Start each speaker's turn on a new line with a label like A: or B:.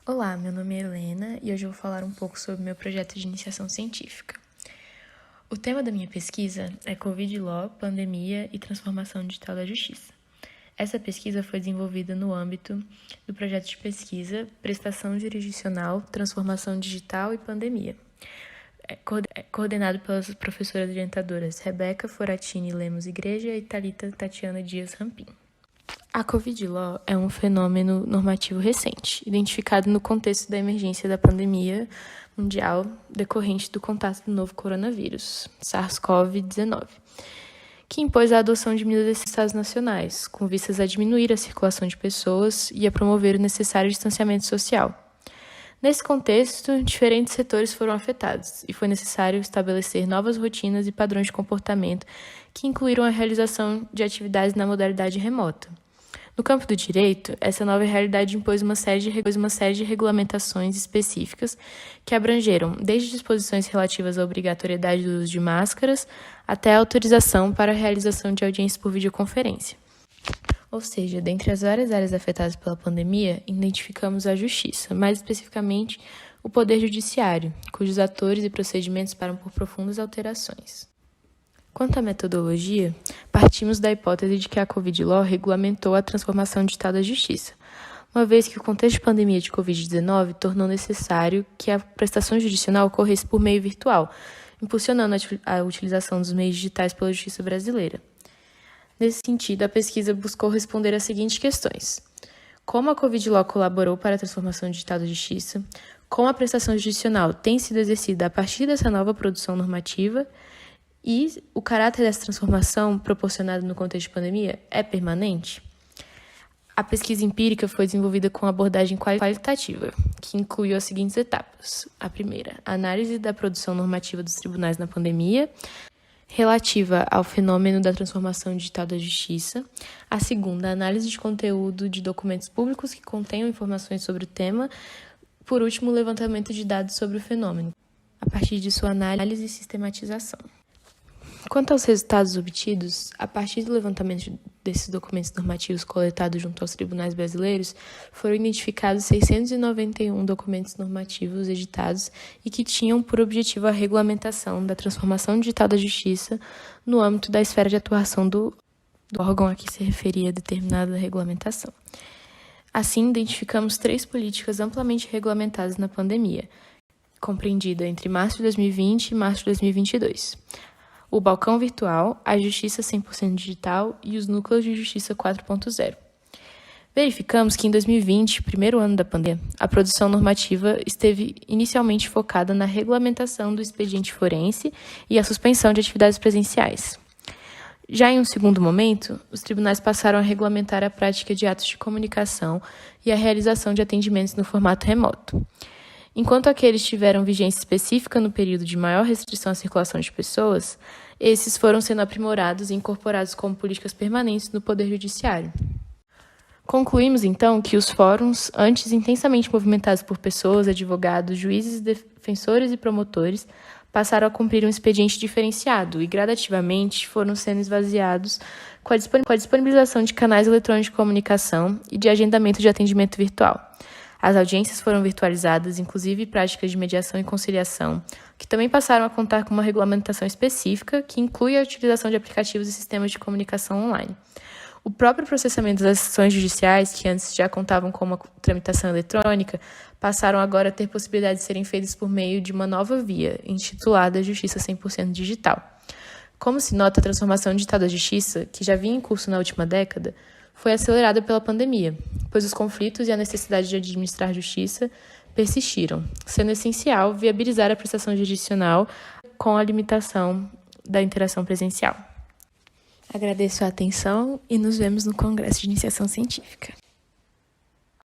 A: Olá, meu nome é Helena e hoje eu vou falar um pouco sobre meu projeto de iniciação científica. O tema da minha pesquisa é Covid Law, Pandemia e Transformação Digital da Justiça. Essa pesquisa foi desenvolvida no âmbito do projeto de pesquisa Prestação Jurisdicional, Transformação Digital e Pandemia, coordenado pelas professoras orientadoras Rebeca Foratini Lemos Igreja e Thalita Tatiana Dias Rampim. A Covid Law é um fenômeno normativo recente, identificado no contexto da emergência da pandemia mundial decorrente do contato do novo coronavírus, SARS-CoV-19, que impôs a adoção de medidas de estados nacionais, com vistas a diminuir a circulação de pessoas e a promover o necessário distanciamento social. Nesse contexto, diferentes setores foram afetados e foi necessário estabelecer novas rotinas e padrões de comportamento que incluíram a realização de atividades na modalidade remota. No campo do direito, essa nova realidade impôs uma série de regulamentações específicas que abrangeram desde disposições relativas à obrigatoriedade do uso de máscaras até a autorização para a realização de audiências por videoconferência. Ou seja, dentre as várias áreas afetadas pela pandemia, identificamos a justiça, mais especificamente o Poder Judiciário, cujos atores e procedimentos param por profundas alterações. Quanto à metodologia, partimos da hipótese de que a Covid Law regulamentou a transformação digital da justiça, uma vez que o contexto de pandemia de Covid-19 tornou necessário que a prestação judicial ocorresse por meio virtual, impulsionando a utilização dos meios digitais pela justiça brasileira. Nesse sentido, a pesquisa buscou responder às seguintes questões: como a Covid Law colaborou para a transformação digital da justiça, como a prestação judicial tem sido exercida a partir dessa nova produção normativa e o caráter dessa transformação proporcionado no contexto de pandemia é permanente? A pesquisa empírica foi desenvolvida com abordagem qualitativa, que incluiu as seguintes etapas. A primeira, a análise da produção normativa dos tribunais na pandemia, relativa ao fenômeno da transformação digital da justiça. A segunda, a análise de conteúdo de documentos públicos que contenham informações sobre o tema. Por último, o levantamento de dados sobre o fenômeno, a partir de sua análise e sistematização. Quanto aos resultados obtidos, a partir do levantamento desses documentos normativos coletados junto aos tribunais brasileiros, foram identificados 691 documentos normativos editados e que tinham por objetivo a regulamentação da transformação digital da justiça no âmbito da esfera de atuação do órgão a que se referia a determinada regulamentação. Assim, identificamos 3 políticas amplamente regulamentadas na pandemia, compreendida entre março de 2020 e março de 2022. O balcão virtual, a justiça 100% digital e os núcleos de justiça 4.0. Verificamos que em 2020, primeiro ano da pandemia, a produção normativa esteve inicialmente focada na regulamentação do expediente forense e a suspensão de atividades presenciais. Já em um segundo momento, os tribunais passaram a regulamentar a prática de atos de comunicação e a realização de atendimentos no formato remoto. Enquanto aqueles tiveram vigência específica no período de maior restrição à circulação de pessoas, esses foram sendo aprimorados e incorporados como políticas permanentes no Poder Judiciário. Concluímos, então, que os fóruns, antes intensamente movimentados por pessoas, advogados, juízes, defensores e promotores, passaram a cumprir um expediente diferenciado e, gradativamente, foram sendo esvaziados com a disponibilização de canais eletrônicos de comunicação e de agendamento de atendimento virtual. As audiências foram virtualizadas, inclusive práticas de mediação e conciliação, que também passaram a contar com uma regulamentação específica que inclui a utilização de aplicativos e sistemas de comunicação online. O próprio processamento das ações judiciais, que antes já contavam com uma tramitação eletrônica, passaram agora a ter possibilidade de serem feitas por meio de uma nova via, intitulada Justiça 100% Digital. Como se nota, a transformação digital da justiça, que já vinha em curso na última década, foi acelerada pela pandemia, pois os conflitos e a necessidade de administrar justiça persistiram, sendo essencial viabilizar a prestação jurisdicional com a limitação da interação presencial. Agradeço a atenção e nos vemos no Congresso de Iniciação Científica.